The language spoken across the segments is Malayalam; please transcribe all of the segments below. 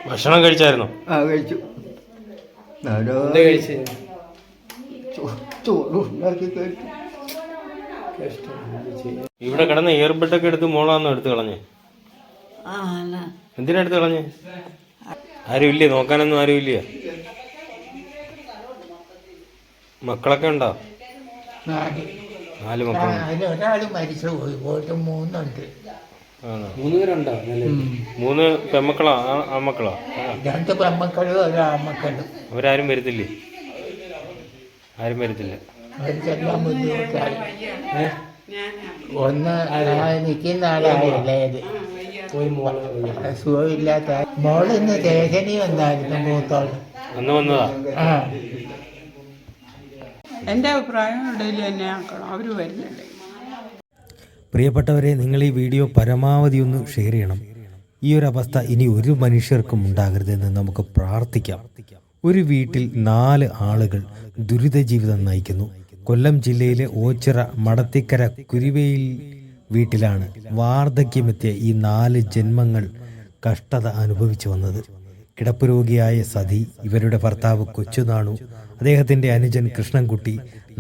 ഭക്ഷണം കഴിച്ചായിരുന്നോ? ആ കഴിച്ചു. ചോറുണ്ടാക്കി കഴിച്ചു. ഇവിടെ കിടന്ന് ഇയർബഡൊക്കെ എടുത്ത് മോളാന്നോ എടുത്ത് കളഞ്ഞേ? എന്തിനാ എടുത്ത് കളഞ്ഞേ? ആരും ഇല്ലേ നോക്കാനൊന്നും? ആരും ഇല്ല? മക്കളൊക്കെ ഉണ്ടോ? 4 മക്കളുണ്ട്. ഒരാൾ മരിച്ചു പോയി, പോയിട്ട് 3 ഉണ്ട്. 3 പേരുണ്ടോ? 3 പെമ്മക്കളോ ആമക്കളോ? 2 പെമ്മക്കളും 1 ആമക്കളും. അവരാരും വരുത്തില്ലേ? ആരും വരുത്തില്ല. അവർക്കെല്ലാം ബുദ്ധിമുട്ടായി. ഒന്ന് നിൽക്കുന്ന ആളായത് സുഖമില്ലാത്ത മോളിന്ന് ലേഖനി വന്നായിരുന്നു മൂത്തോള്. അന്ന് വന്നതാ? ആ, എൻ്റെ അഭിപ്രായം ഇടയിൽ തന്നെ ആക്കണം, അവർ വരുന്നുണ്ട്. പ്രിയപ്പെട്ടവരെ, നിങ്ങൾ ഈ വീഡിയോ പരമാവധി ഒന്ന് ഷെയർ ചെയ്യണം. ഈ ഒരു അവസ്ഥ ഇനി ഒരു മനുഷ്യർക്കും ഉണ്ടാകരുതെന്ന് നമുക്ക് പ്രാർത്ഥിക്കാം. ഒരു വീട്ടിൽ 4 ആളുകൾ ദുരിത ജീവിതം നയിക്കുന്നു. കൊല്ലം ജില്ലയിലെ ഓച്ചിറ മടത്തിക്കര കുരുവയിൽ വീട്ടിലാണ് വാർദ്ധക്യമെത്തിയ ഈ 4 ജന്മങ്ങൾ കഷ്ടത അനുഭവിച്ചു വന്നത്. കിടപ്പ് രോഗിയായ സതി, ഇവരുടെ ഭർത്താവ് കൊച്ചുനാണു, അദ്ദേഹത്തിൻ്റെ അനുജൻ കൃഷ്ണൻകുട്ടി,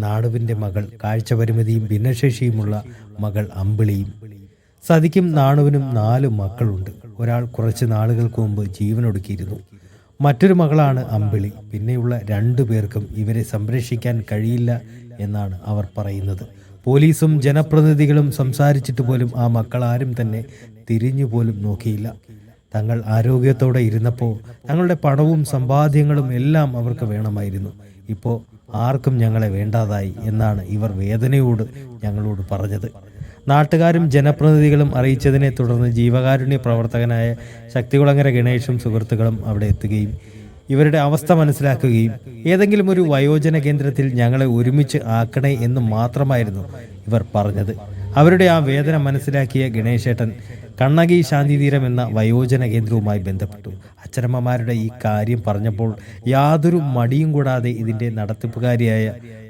നാടുവിൻ്റെ മകൾ, കാഴ്ചപരിമിതിയും ഭിന്നശേഷിയുമുള്ള മകൾ അമ്പിളിയും. സതിക്കും നാണുവിനും 4 മക്കളുണ്ട്. ഒരാൾ കുറച്ച് നാളുകൾക്ക് മുമ്പ് ജീവനൊടുക്കിയിരുന്നു. മറ്റൊരു മകളാണ് അമ്പിളി. പിന്നെയുള്ള 2 പേർക്കും ഇവരെ സംരക്ഷിക്കാൻ കഴിയില്ല എന്നാണ് അവർ പറയുന്നത്. പോലീസും ജനപ്രതിനിധികളും സംസാരിച്ചിട്ട് പോലും ആ മക്കൾ ആരും തന്നെ തിരിഞ്ഞു പോലും നോക്കിയില്ല. തങ്ങൾ ആരോഗ്യത്തോടെ ഇരുന്നപ്പോൾ തങ്ങളുടെ പണവും സമ്പാദ്യങ്ങളും എല്ലാം അവർക്ക് വേണമായിരുന്നു. ഇപ്പോൾ ആർക്കും ഞങ്ങളെ വേണ്ടാതായി എന്നാണ് ഇവർ വേദനയോട് ഞങ്ങളോട് പറഞ്ഞത്. നാട്ടുകാരും ജനപ്രതിനിധികളും അറിയിച്ചതിനെ തുടർന്ന് ജീവകാരുണ്യ പ്രവർത്തകനായ ശക്തികുളങ്ങര ഗണേഷും സുഹൃത്തുക്കളും അവിടെ എത്തുകയും ഇവരുടെ അവസ്ഥ മനസ്സിലാക്കുകയും ഏതെങ്കിലും ഒരു വയോജന കേന്ദ്രത്തിൽ ഞങ്ങളെ ഒരുമിച്ച് ആക്കണേ എന്ന് മാത്രമായിരുന്നു ഇവർ പറഞ്ഞത്. അവരുടെ ആ വേദന മനസ്സിലാക്കിയ ഗണേശേട്ടൻ കണ്ണകി ശാന്തിതീരം എന്ന വയോജന കേന്ദ്രവുമായി ബന്ധപ്പെട്ടു. അച്ഛനമ്മമാരുടെ ഈ കാര്യം പറഞ്ഞപ്പോൾ യാതൊരു മടിയും കൂടാതെ ഇതിൻ്റെ നടത്തിപ്പുകാരിയായ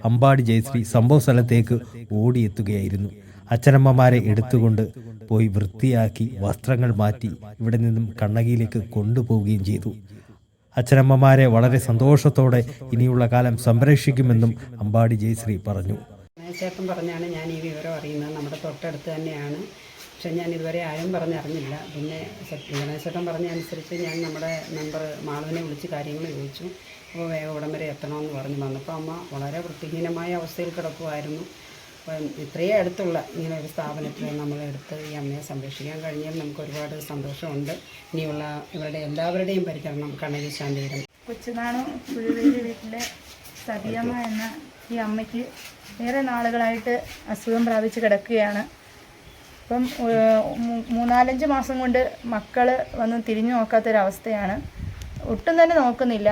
അമ്പാടി ജയശ്രീ സംഭവ സ്ഥലത്തേക്ക് ഓടിയെത്തുകയായിരുന്നു. അച്ഛനമ്മമാരെ എടുത്തുകൊണ്ട് പോയി വൃത്തിയാക്കി വസ്ത്രങ്ങൾ മാറ്റി ഇവിടെ നിന്നും കണ്ണകിയിലേക്ക് കൊണ്ടുപോവുകയും ചെയ്തു. അച്ഛനമ്മമാരെ വളരെ സന്തോഷത്തോടെ ഇനിയുള്ള കാലം സംരക്ഷിക്കുമെന്നും അമ്പാടി ജയശ്രീ പറഞ്ഞു. ഗണേശേട്ടൻ പറഞ്ഞാണ് ഞാൻ ഈ വിവരം അറിയുന്നത്. നമ്മുടെ തൊട്ടടുത്ത് തന്നെയാണ്. പക്ഷെ ഞാൻ ഇതുവരെ ആരും പറഞ്ഞറിഞ്ഞില്ല. പിന്നെ ഗണേശേട്ടൻ പറഞ്ഞ അനുസരിച്ച് ഞാൻ നമ്മുടെ മെമ്പർ മാളുവിനെ വിളിച്ച് കാര്യങ്ങൾ ചോദിച്ചു. അപ്പോൾ വേഗം ഇവിടം വരെ എത്തണമെന്ന് പറഞ്ഞു. വന്നപ്പോൾ അമ്മ വളരെ വൃത്തിഹീനമായ അവസ്ഥയിൽ കിടക്കുമായിരുന്നു. അപ്പം ഇത്രയും അടുത്തുള്ള ഇങ്ങനെ ഒരു സ്ഥാപനത്തിൽ നമ്മളെടുത്ത് ഈ അമ്മയെ സംരക്ഷിക്കാൻ കഴിഞ്ഞാൽ നമുക്ക് ഒരുപാട് സന്തോഷമുണ്ട്. ഇനിയുള്ള ഇവരുടെ എല്ലാവരുടെയും പരിചരണം കണ്ണകി ശാന്തിതീരം. കൊച്ചുനാണു കുഴുവേലി വീട്ടിലെ സതിയമ്മ എന്ന ഈ അമ്മയ്ക്ക് ഏറെ നാളുകളായിട്ട് അസുഖം പ്രാപിച്ച് കിടക്കുകയാണ്. ഇപ്പം 3-4 മാസം കൊണ്ട് മക്കൾ വന്ന് തിരിഞ്ഞു നോക്കാത്തൊരവസ്ഥയാണ്. ഒട്ടും തന്നെ നോക്കുന്നില്ല.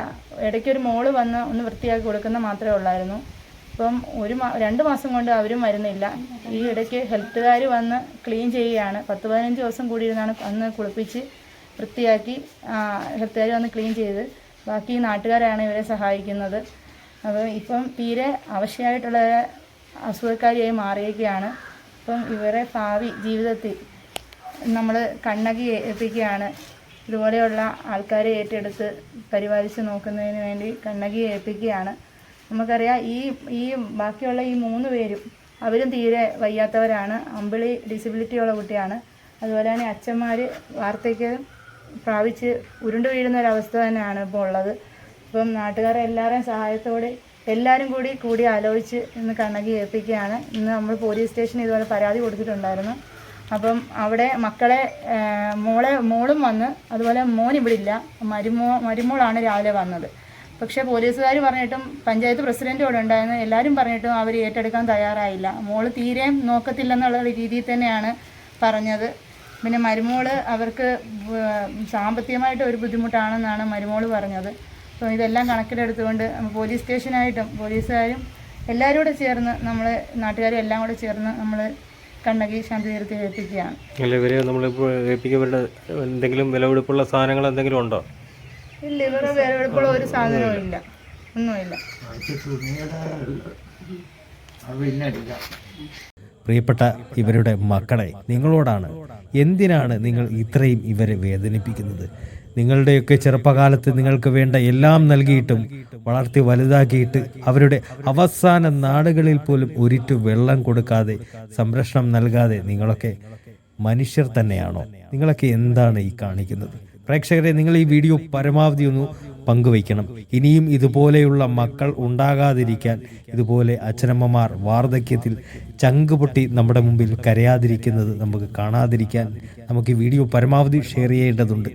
ഇടയ്ക്കൊരു മോള് വന്ന് ഒന്ന് വൃത്തിയാക്കി കൊടുക്കുന്ന മാത്രമേ ഉള്ളായിരുന്നു. ഇപ്പം 2 മാസം കൊണ്ട് അവരും വരുന്നില്ല. ഈ ഇടയ്ക്ക് ഹെൽത്തുകാർ വന്ന് ക്ലീൻ ചെയ്യുകയാണ്. 10-15 ദിവസം കൂടി ഇരുന്നാണ് അന്ന് കുളിപ്പിച്ച് വൃത്തിയാക്കി ഹെൽത്തുകാർ വന്ന് ക്ലീൻ ചെയ്ത് ബാക്കി നാട്ടുകാരാണ് ഇവരെ സഹായിക്കുന്നത്. അപ്പോൾ ഇപ്പം തീരെ അവശയായിട്ടുള്ള അസുഖക്കാരിയായി മാറിയൊക്കെയാണ്. അപ്പം ഇവരെ ഭാവി ജീവിതത്തിൽ നമ്മൾ കണ്ണകി ഏൽപ്പിക്കുകയാണ്. ഇതുപോലെയുള്ള ആൾക്കാരെ ഏറ്റെടുത്ത് പരിപാലിച്ച് നോക്കുന്നതിന് വേണ്ടി കണ്ണകി ഏൽപ്പിക്കുകയാണ്. നമുക്കറിയാം ഈ ബാക്കിയുള്ള ഈ 3 പേരും അവരും തീരെ വയ്യാത്തവരാണ്. അമ്പിളി ഡിസബിലിറ്റിയുള്ള കുട്ടിയാണ്. അതുപോലെ തന്നെ അച്ഛന്മാർ വാർദ്ധക്യം പ്രാപിച്ച് ഉരുണ്ടു വീഴുന്ന ഒരവസ്ഥ തന്നെയാണ് ഇപ്പോൾ ഉള്ളത്. ഇപ്പം നാട്ടുകാരെ എല്ലാവരുടെയും സഹായത്തോടെ എല്ലാവരും കൂടി ആലോചിച്ച് ഇന്ന് കണ്ണകി ഏൽപ്പിക്കുകയാണ്. ഇന്ന് നമ്മൾ പോലീസ് സ്റ്റേഷനിൽ ഇതുപോലെ പരാതി കൊടുത്തിട്ടുണ്ടായിരുന്നു. അപ്പം അവിടെ മക്കളെ മോളും വന്ന്, അതുപോലെ മോൻ ഇവിടെ ഇല്ല, മരുമോളാണ് രാവിലെ വന്നത്. പക്ഷേ പോലീസുകാർ പറഞ്ഞിട്ടും പഞ്ചായത്ത് പ്രസിഡൻറ്റ് ഇവിടെ ഉണ്ടായിരുന്നു. എല്ലാവരും പറഞ്ഞിട്ടും അവർ ഏറ്റെടുക്കാൻ തയ്യാറായില്ല. മോള് തീരെയും നോക്കത്തില്ലെന്നുള്ള രീതിയിൽ തന്നെയാണ് പറഞ്ഞത്. പിന്നെ മരുമോള് അവർക്ക് സാമ്പത്തികമായിട്ട് ഒരു ബുദ്ധിമുട്ടാണെന്നാണ് മരുമോള് പറഞ്ഞത്. അപ്പോൾ ഇതെല്ലാം കണക്കിലെടുത്തുകൊണ്ട് പോലീസ് സ്റ്റേഷനായിട്ടും പോലീസുകാരും എല്ലാവരും കൂടെ ചേർന്ന് നമ്മൾ നാട്ടുകാരും എല്ലാം കൂടെ ചേർന്ന് നമ്മൾ കണ്ണകി ശാന്തിതീരത്തിൽ ഏൽപ്പിക്കുകയാണ്. ഇവരെ നമ്മളിപ്പോൾ ഏൽപ്പിക്കപ്പെട്ട എന്തെങ്കിലും വിലപിടിപ്പുള്ള സാധനങ്ങൾ എന്തെങ്കിലും ഉണ്ടോ? ഇല്ല, ഇവരെ വിലപിടിപ്പുള്ള ഒരു സാധനവും ഇല്ല, ഒന്നുമില്ല. പ്രിയപ്പെട്ട ഇവരുടെ മക്കളെ, നിങ്ങളോടാണ്. എന്തിനാണ് നിങ്ങൾ ഇത്രയും ഇവരെ വേദനിപ്പിക്കുന്നത്? നിങ്ങളുടെയൊക്കെ ചെറുപ്പകാലത്ത് നിങ്ങൾക്ക് വേണ്ട എല്ലാം നൽകിയിട്ടും വളർത്തി വലുതാക്കിയിട്ട് അവരുടെ അവസാന നാടുകളിൽ പോലും ഒരിറ്റു വെള്ളം കൊടുക്കാതെ സംരക്ഷണം നൽകാതെ നിങ്ങളൊക്കെ മനുഷ്യർ തന്നെയാണോ? നിങ്ങളൊക്കെ എന്താണ് ഈ കാണിക്കുന്നത്? പ്രേക്ഷകരെ, നിങ്ങൾ ഈ വീഡിയോ പരമാവധി ഒന്ന് പങ്കുവയ്ക്കണം. ഇനിയും ഇതുപോലെയുള്ള മക്കൾ ഉണ്ടാകാതിരിക്കാൻ, ഇതുപോലെ അച്ഛനമ്മമാർ വാർദ്ധക്യത്തിൽ ചങ്കുപൊട്ടി നമ്മുടെ മുമ്പിൽ കരയാതിരിക്കുന്നത് നമുക്ക് കാണാതിരിക്കാൻ നമുക്ക് ഈ വീഡിയോ പരമാവധി ഷെയർ ചെയ്യേണ്ടതുണ്ട്.